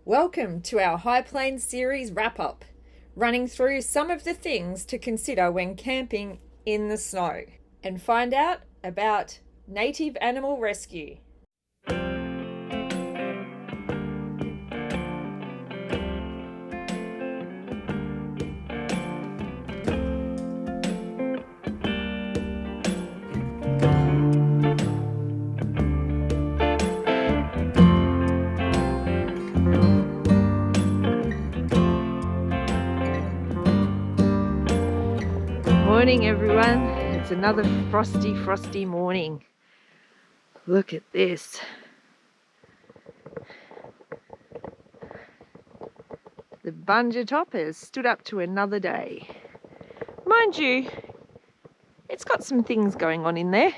Welcome to our High Plains series wrap-up, running through some of the things to consider when camping in the snow, and find out about native animal rescue. Morning everyone, it's another frosty morning. Look at this. The Bunja top has stood up to another day. Mind you, it's got some things going on in there,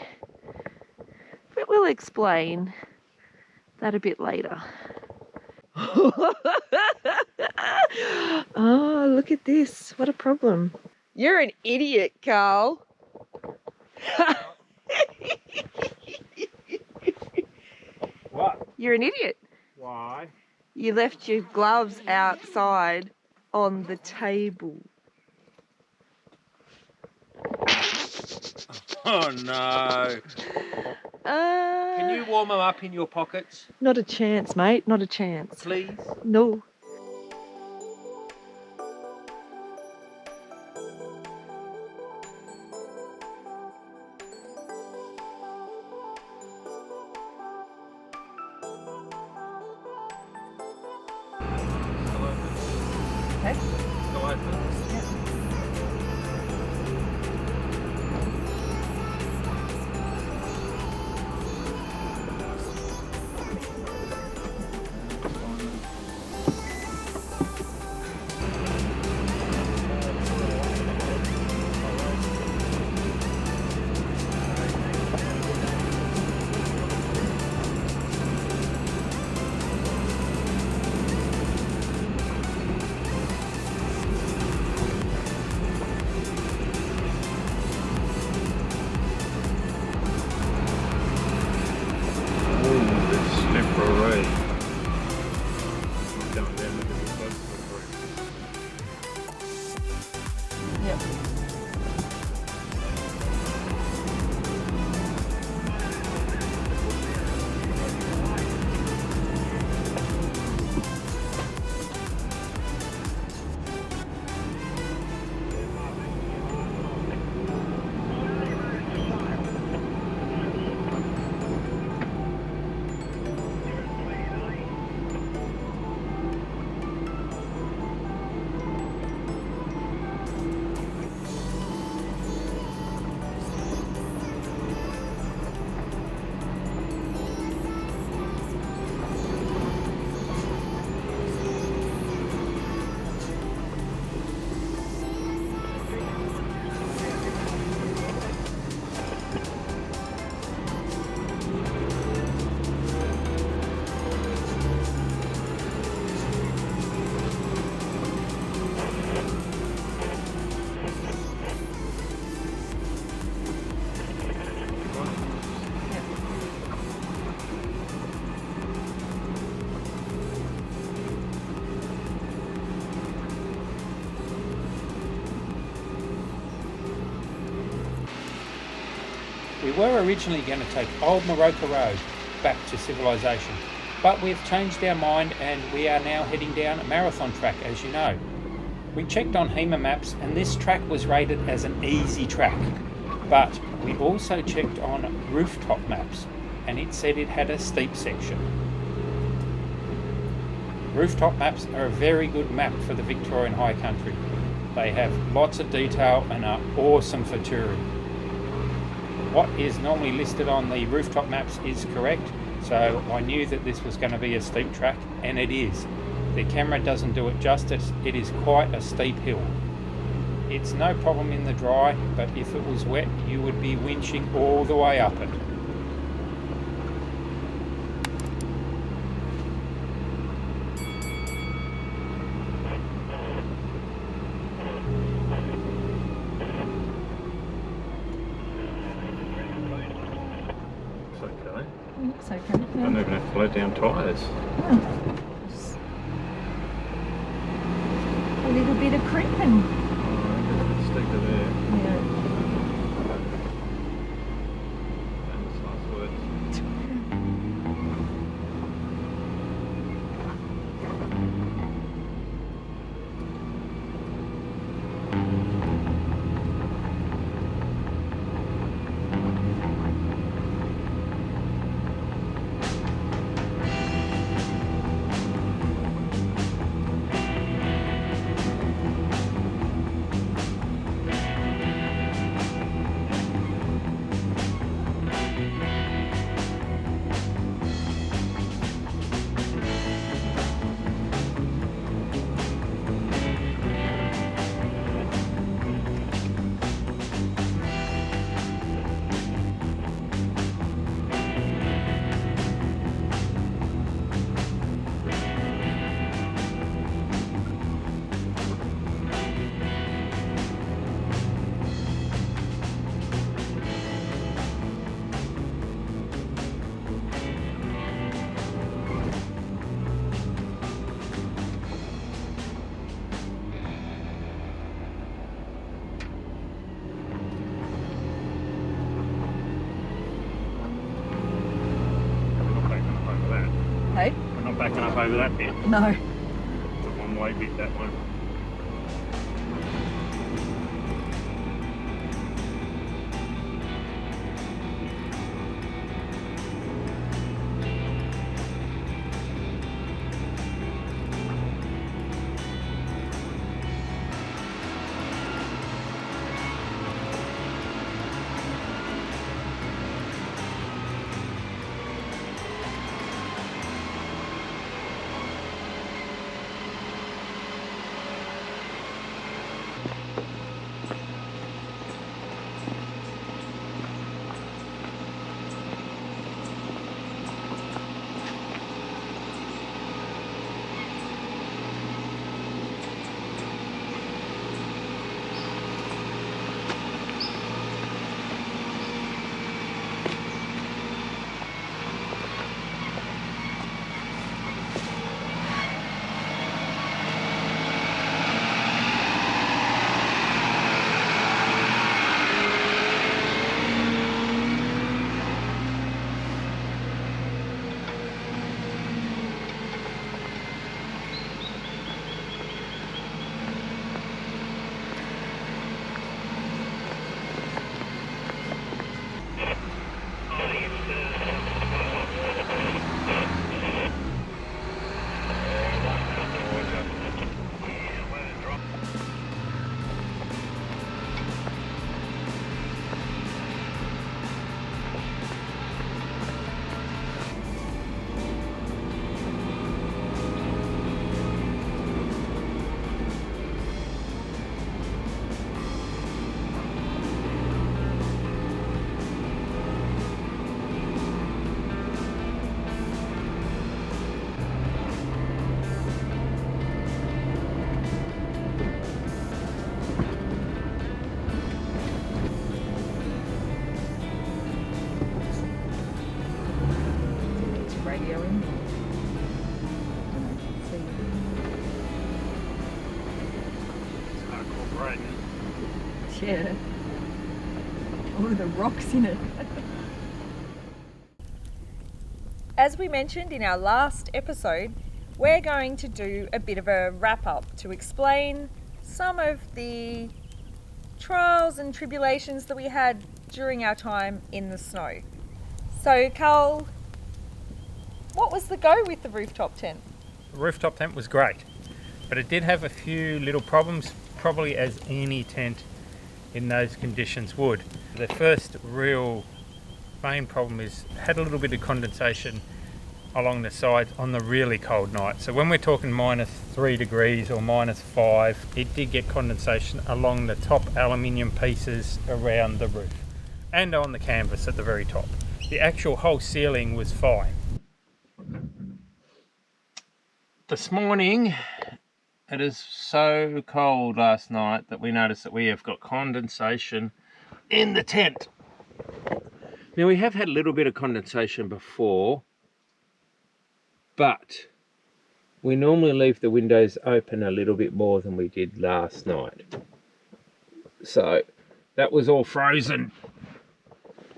but we'll explain that a bit later. Oh, look at this, what a problem. You're an idiot, Karl. What? You're an idiot. Why? You left your gloves outside on the table. Oh no. Can you warm them up in your pockets? Not a chance, mate, not a chance. Please? No. Okay. Still open? Yep. We were originally going to take Old Morocco Road back to civilization, but we've changed our mind and we are now heading down a marathon track, as you know. We checked on Hema maps and this track was rated as an easy track, but we also checked on rooftop maps and it said it had a steep section. Rooftop maps are a very good map for the Victorian High Country. They have lots of detail and are awesome for touring. What is normally listed on the rooftop maps is correct, so I knew that this was going to be a steep track, and it is. The camera doesn't do it justice, it is quite a steep hill. It's no problem in the dry, but if it was wet you would be winching all the way up it. It's okay. Looks okay. Don't even have to blow down tyres. Oh. little bit of crimping. Oh, a bit steeper there. Yeah. That's nice words. Hey? We're not backing up over that bit. No. It's a one-way bit, that one. Radio in. It's not cooperating. Yeah. All of the rocks in it. As we mentioned in our last episode, we're going to do a bit of a wrap up to explain some of the trials and tribulations that we had during our time in the snow. So, Karl, what was the go with the rooftop tent? The rooftop tent was great, but it did have a few little problems, probably as any tent in those conditions would. The first real main problem is it had a little bit of condensation along the sides on the really cold night. So when we're talking -3 degrees or -5, it did get condensation along the top aluminium pieces around the roof and on the canvas at the very top. The actual whole ceiling was fine. This morning, it is so cold last night that we noticed that we have got condensation in the tent. Now, we have had a little bit of condensation before, but we normally leave the windows open a little bit more than we did last night. So that was all frozen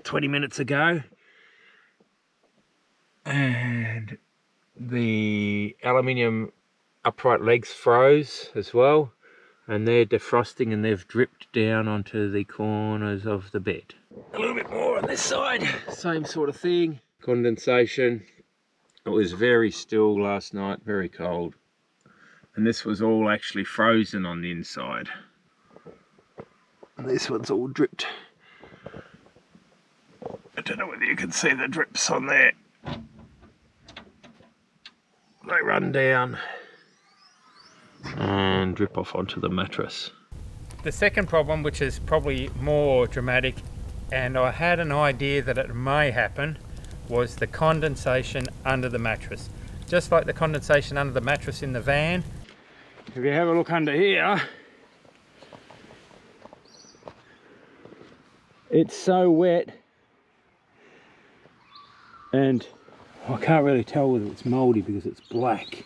20 minutes ago. And the aluminium upright legs froze as well. And they're defrosting and they've dripped down onto the corners of the bed. A little bit more on this side, same sort of thing. Condensation. It was very still last night, very cold. And this was all actually frozen on the inside. And this one's all dripped. I don't know whether you can see the drips on there. They run down and drip off onto the mattress. The second problem, which is probably more dramatic, and I had an idea that it may happen, was the condensation under the mattress. Just like the condensation under the mattress in the van. If you have a look under here, it's so wet, and I can't really tell whether it's mouldy because it's black.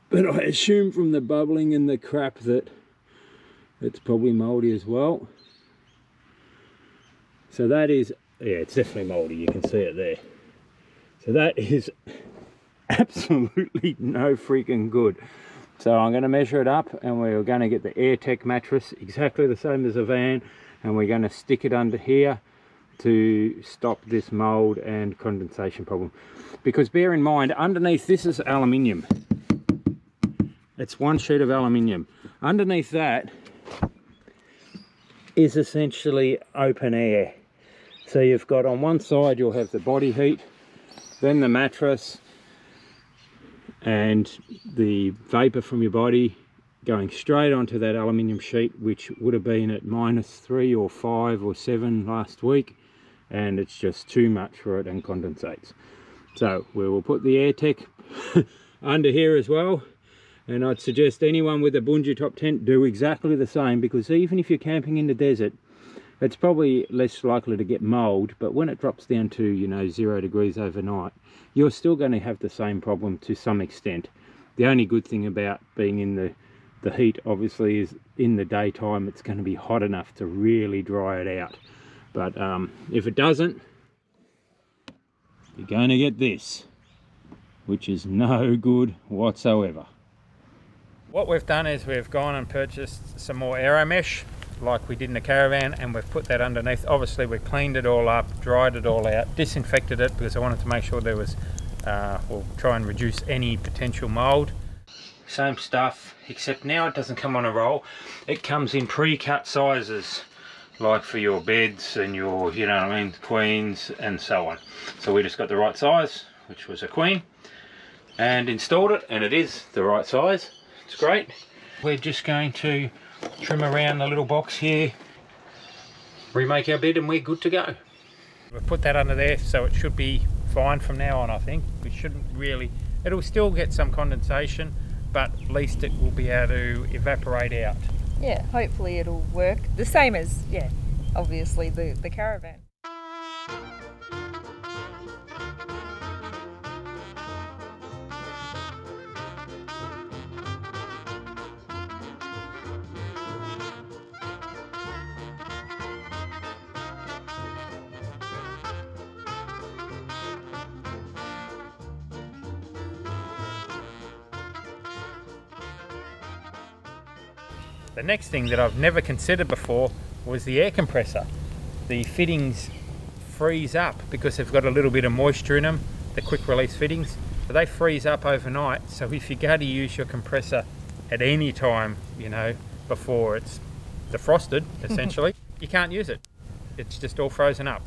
But I assume from the bubbling and the crap that it's probably mouldy as well. So that is, yeah, it's definitely mouldy, you can see it there. So that is absolutely no freaking good. So I'm going to measure it up and we're going to get the AirTech mattress, exactly the same as a van, and we're going to stick it under here to stop this mould and condensation problem. Because bear in mind, underneath this is aluminium. It's one sheet of aluminium. Underneath that is essentially open air. So you've got on one side you'll have the body heat, then the mattress, and the vapor from your body going straight onto that aluminium sheet, which would have been at -3 or 5 or 7 last week, and it's just too much for it and condensates. So we will put the AirTech under here as well. And I'd suggest anyone with a bungee top tent do exactly the same, because even if you're camping in the desert, it's probably less likely to get mold, but when it drops down to, you know, 0 degrees overnight, you're still going to have the same problem to some extent. The only good thing about being in the heat, obviously, is in the daytime it's going to be hot enough to really dry it out. But if it doesn't, you're going to get this, which is no good whatsoever. What we've done is we've gone and purchased some more aero mesh like we did in the caravan, and we've put that underneath. Obviously we cleaned it all up, dried it all out, disinfected it because I wanted to make sure there was, we'll try and reduce any potential mould. Same stuff, except now it doesn't come on a roll. It comes in pre-cut sizes, like for your beds and your, you know what I mean, queens and so on. So we just got the right size, which was a queen, and installed it, and it is the right size. It's great. We're just going to trim around the little box here, remake our bed, and we're good to go. We've put that under there, so it should be fine from now on. I think we shouldn't really, it'll still get some condensation, but at least it will be able to evaporate out. Yeah, hopefully it'll work the same as, yeah, obviously the caravan. The next thing that I've never considered before was the air compressor. The fittings freeze up because they've got a little bit of moisture in them, the quick release fittings, but they freeze up overnight. So if you go to use your compressor at any time, you know, before it's defrosted, essentially, you can't use it. It's just all frozen up.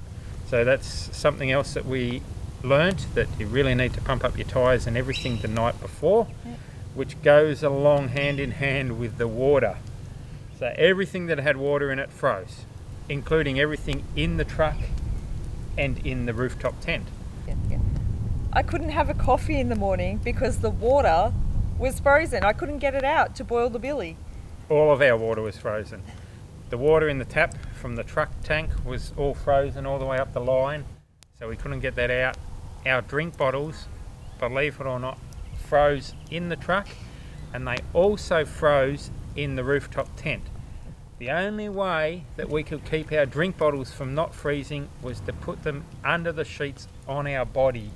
So that's something else that we learnt, that you really need to pump up your tyres and everything the night before, which goes along hand in hand with the water. So everything that had water in it froze, including everything in the truck and in the rooftop tent. Yeah. I couldn't have a coffee in the morning because the water was frozen. I couldn't get it out to boil the billy. All of our water was frozen. The water in the tap from the truck tank was all frozen all the way up the line, so we couldn't get that out. Our drink bottles, believe it or not, froze in the truck, and they also froze in the rooftop tent. The only way that we could keep our drink bottles from not freezing was to put them under the sheets on our body,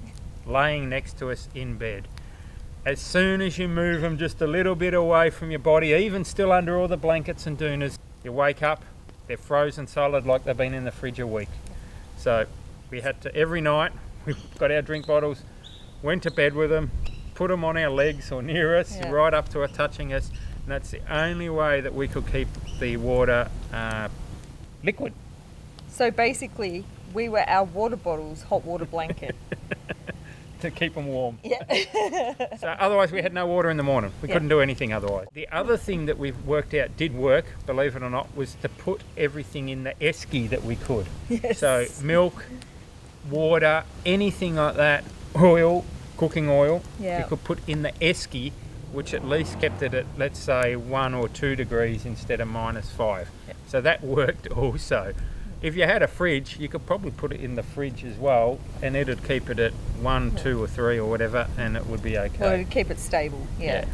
laying next to us in bed. As soon as you move them just a little bit away from your body, even still under all the blankets and doonas, you wake up, they're frozen solid like they've been in the fridge a week. So we had to, every night, we got our drink bottles, went to bed with them, put them on our legs or near us, right up to touching us, and that's the only way that we could keep the water liquid. So basically, we were our water bottles' hot water blanket. To keep them warm. Yeah. So otherwise we had no water in the morning. We couldn't do anything otherwise. The other thing that we've worked out did work, believe it or not, was to put everything in the esky that we could. Yes. So milk, water, anything like that, oil, cooking oil, you could put in the esky, which at least kept it at, let's say, 1 or 2 degrees instead of -5. So that worked also. If you had a fridge, you could probably put it in the fridge as well, and it'd keep it at 1, 2 or 3 or whatever, and it would be okay. Well, it'd keep it stable. Yeah.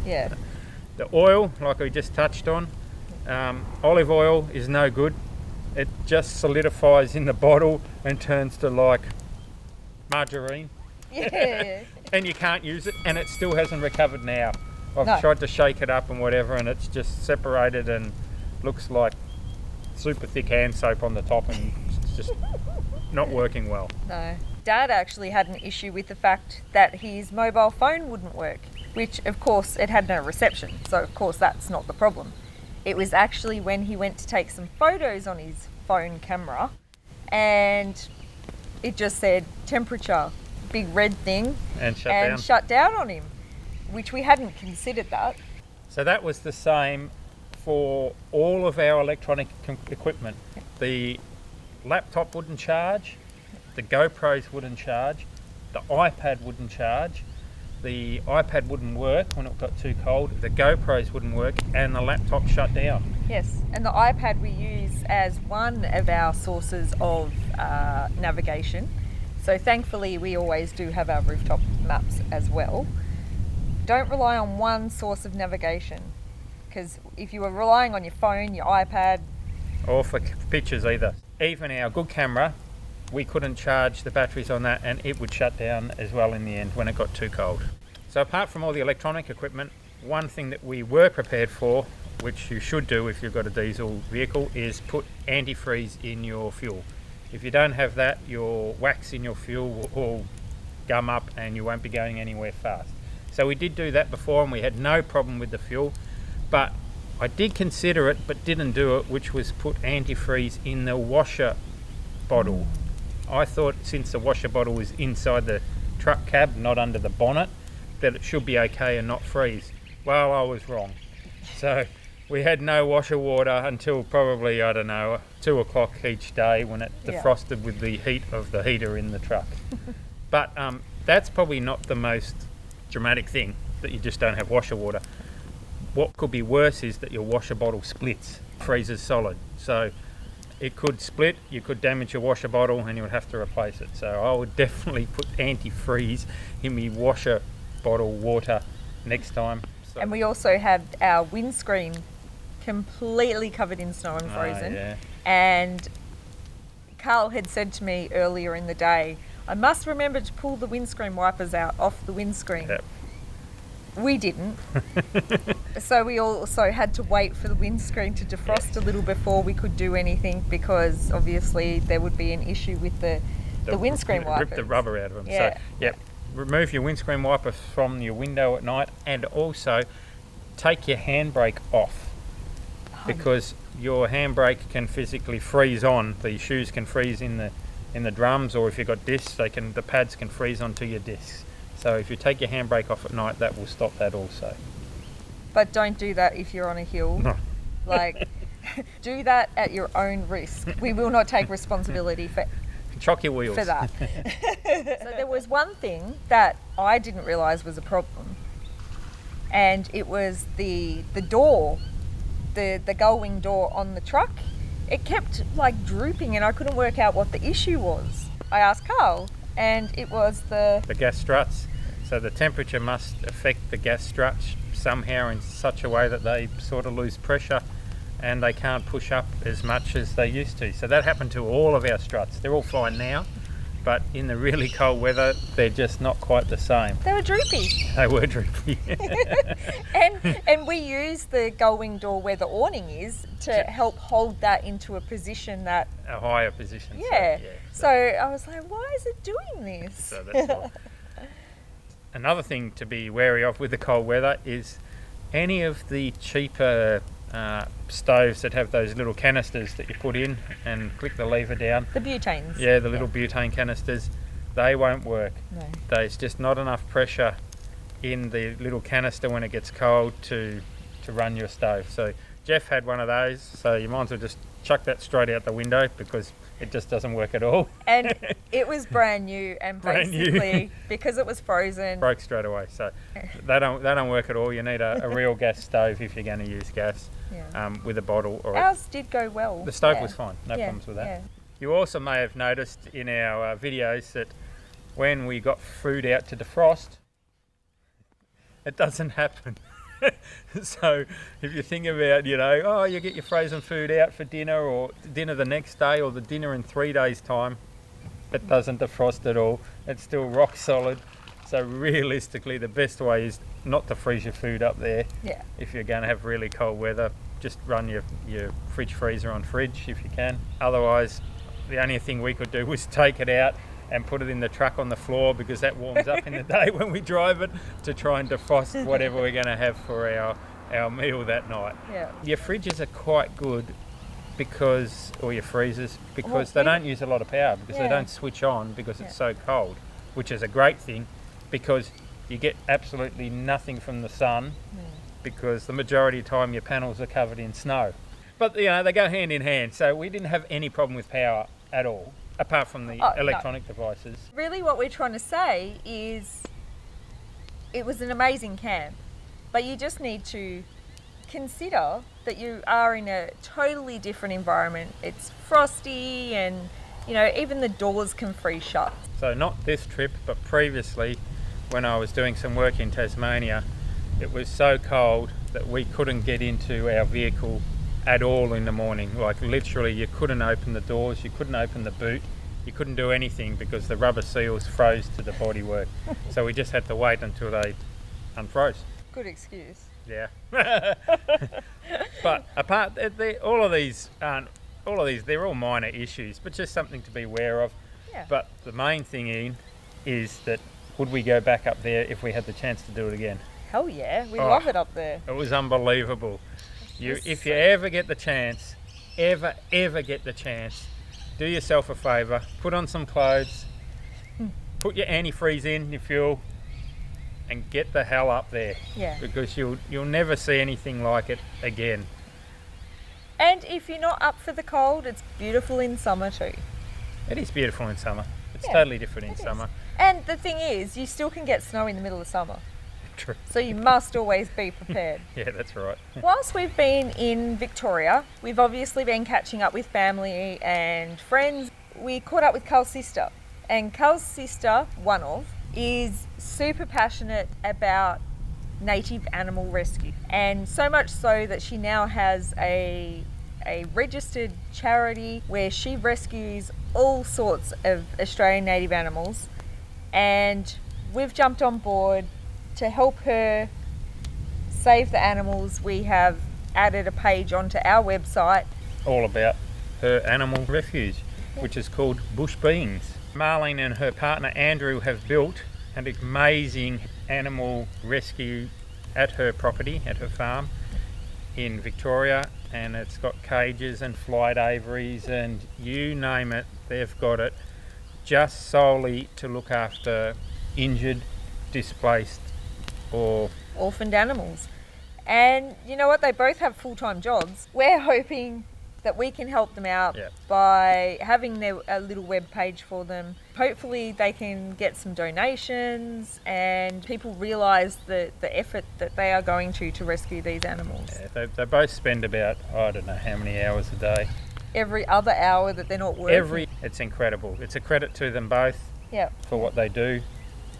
The oil, like we just touched on, olive oil is no good. It just solidifies in the bottle and turns to like margarine. Yeah. And you can't use it, and it still hasn't recovered now. I've tried to shake it up and whatever, and it's just separated and looks like super thick hand soap on the top, and it's just not working well. No. Dad actually had an issue with the fact that his mobile phone wouldn't work, which of course it had no reception, so of course that's not the problem. It was actually when he went to take some photos on his phone camera and it just said temperature, big red thing, and shut down on him, which we hadn't considered that. So that was the same for all of our electronic equipment. The laptop wouldn't charge, the GoPros wouldn't charge, the iPad wouldn't charge, the iPad wouldn't work when it got too cold, the GoPros wouldn't work, and the laptop shut down. Yes, and the iPad we use as one of our sources of navigation. So thankfully we always do have our rooftop maps as well. Don't rely on one source of navigation, because if you were relying on your phone, your iPad... Or for pictures either. Even our good camera, we couldn't charge the batteries on that, and it would shut down as well in the end when it got too cold. So apart from all the electronic equipment, one thing that we were prepared for, which you should do if you've got a diesel vehicle, is put antifreeze in your fuel. If you don't have that, your wax in your fuel will all gum up and you won't be going anywhere fast. So we did do that before and we had no problem with the fuel. But I did consider it, but didn't do it, which was put antifreeze in the washer bottle. I thought since the washer bottle was inside the truck cab, not under the bonnet, that it should be okay and not freeze. Well, I was wrong. So we had no washer water until probably, I don't know, 2 o'clock each day when it defrosted with the heat of the heater in the truck. But that's probably not the most dramatic thing, that you just don't have washer water. What could be worse is that your washer bottle splits, freezes solid. So it could split, you could damage your washer bottle and you would have to replace it. So I would definitely put antifreeze in my washer bottle water next time. So. And we also had our windscreen completely covered in snow and frozen. And Karl had said to me earlier in the day, I must remember to pull the windscreen wipers out off the windscreen. Yep. We didn't. So we also had to wait for the windscreen to defrost a little before we could do anything, because obviously there would be an issue with the windscreen wipers. Rip the rubber out of them. Yeah. So, remove your windscreen wiper from your window at night, and also take your handbrake off, because your handbrake can physically freeze on. The shoes can freeze in the drums, or if you've got discs, the pads can freeze onto your discs. So if you take your handbrake off at night, that will stop that also. But don't do that if you're on a hill. No. Like, do that at your own risk. We will not take responsibility for Chock your wheels. For that. So there was one thing that I didn't realise was a problem, and it was the door, the gull wing door on the truck. It kept like drooping and I couldn't work out what the issue was. I asked Karl, and it was the gas struts. So the temperature must affect the gas struts somehow in such a way that they sort of lose pressure and they can't push up as much as they used to. So that happened to all of our struts. They're all fine now, but in the really cold weather, they're just not quite the same. They were droopy. They were droopy. And we use the gull wing door where the awning is to help hold that into a position that... A higher position. Yeah. So I was like, why is it doing this? So that's all. Another thing to be wary of with the cold weather is any of the cheaper stoves that have those little canisters that you put in and click the lever down. The butanes. Yeah, the little butane canisters, they won't work. No. There's just not enough pressure in the little canister when it gets cold to run your stove. So Jeff had one of those, so you might as well just chuck that straight out the window because it just doesn't work at all. And it was brand new, and basically because it was frozen, broke straight away. So they don't work at all. You need a real gas stove if you're going to use gas. With a bottle. Or ours did go well. The stove was fine, no problems with that. Yeah. You also may have noticed in our videos that when we got food out to defrost, it doesn't happen. So if you think about, you get your frozen food out for dinner or dinner the next day or the dinner in 3 days' time, it doesn't defrost at all. It's still rock solid. So realistically, the best way is not to freeze your food up there. Yeah. If you're going to have really cold weather, just run your fridge freezer on fridge if you can. Otherwise, the only thing we could do was take it out and put it in the truck on the floor because that warms up in the day when we drive it to try and defrost whatever we're going to have for our meal that night. Yeah. Your fridges are quite good or your freezers, because they don't use a lot of power because they don't switch on because it's so cold, which is a great thing because you get absolutely nothing from the sun because the majority of the time your panels are covered in snow. But they go hand in hand, so we didn't have any problem with power at all, apart from the electronic devices. Really what we're trying to say is it was an amazing camp, but you just need to consider that you are in a totally different environment. It's frosty and, even the doors can freeze shut. So not this trip, but previously when I was doing some work in Tasmania, it was so cold that we couldn't get into our vehicle at all in the morning. Like literally you couldn't open the doors, you couldn't open the boot, you couldn't do anything because the rubber seals froze to the bodywork. So we just had to wait until they unfroze. Good excuse. Yeah. But apart, all of these, they're all minor issues, but just something to be aware of. Yeah. But the main thing is that would we go back up there if we had the chance to do it again? Hell yeah, we love it up there. It was unbelievable. If you ever get the chance, ever get the chance, do yourself a favour, put on some clothes, put your antifreeze in your fuel, and get the hell up there. Yeah. Because you'll never see anything like it again. And if you're not up for the cold, it's beautiful in summer too. It is beautiful in summer. It's totally different in summer. And the thing is, you still can get snow in the middle of summer. True. So you must always be prepared. Yeah, that's right. Whilst we've been in Victoria, we've obviously been catching up with family and friends. We caught up with Karl's sister. And Karl's sister, one of, is super passionate about native animal rescue. And so much so that she now has a registered charity where she rescues all sorts of Australian native animals. And we've jumped on board to help her save the animals. We have added a page onto our website all about her animal refuge, which is called Bush Beings. Marlene and her partner Andrew have built an amazing animal rescue at her property, at her farm in Victoria, and it's got cages and flight aviaries and you name it, they've got it, just solely to look after injured, displaced or orphaned animals. And you know what, they both have full-time jobs. We're hoping that we can help them out by having a little web page for them. Hopefully they can get some donations and people realise the effort that they are going to rescue these animals. Yeah, they both spend about, I don't know how many hours a day. Every other hour that they're not working. It's incredible. It's a credit to them both for what they do.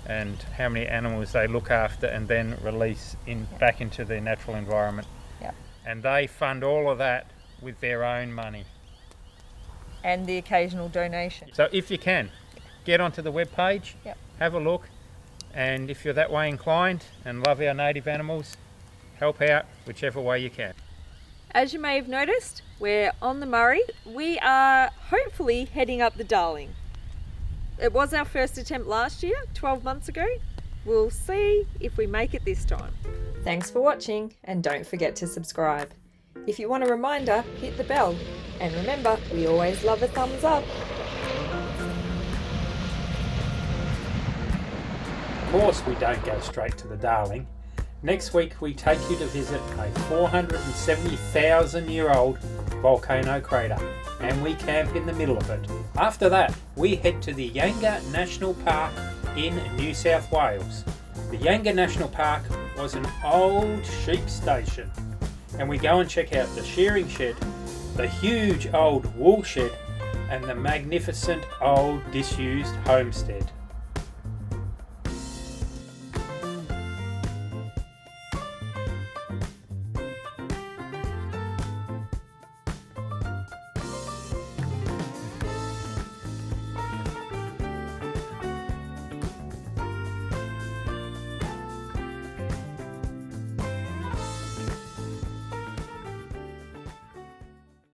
and how many animals they look after and then release back into their natural environment. Yep. And they fund all of that with their own money. And the occasional donation. So if you can, get onto the webpage, Yep. have a look, and if you're that way inclined and love our native animals, help out whichever way you can. As you may have noticed, we're on the Murray. We are hopefully heading up the Darling. It was our first attempt last year, 12 months ago. We'll see if we make it this time. Thanks for watching, and don't forget to subscribe. If you want a reminder, hit the bell. And remember, we always love a thumbs up. Of course we don't go straight to the Darling. Next week we take you to visit a 470,000-year-old volcano crater, and we camp in the middle of it. After that, we head to the Yanga National Park in New South Wales. The Yanga National Park was an old sheep station, and we go and check out the shearing shed, the huge old wool shed, and the magnificent old disused homestead.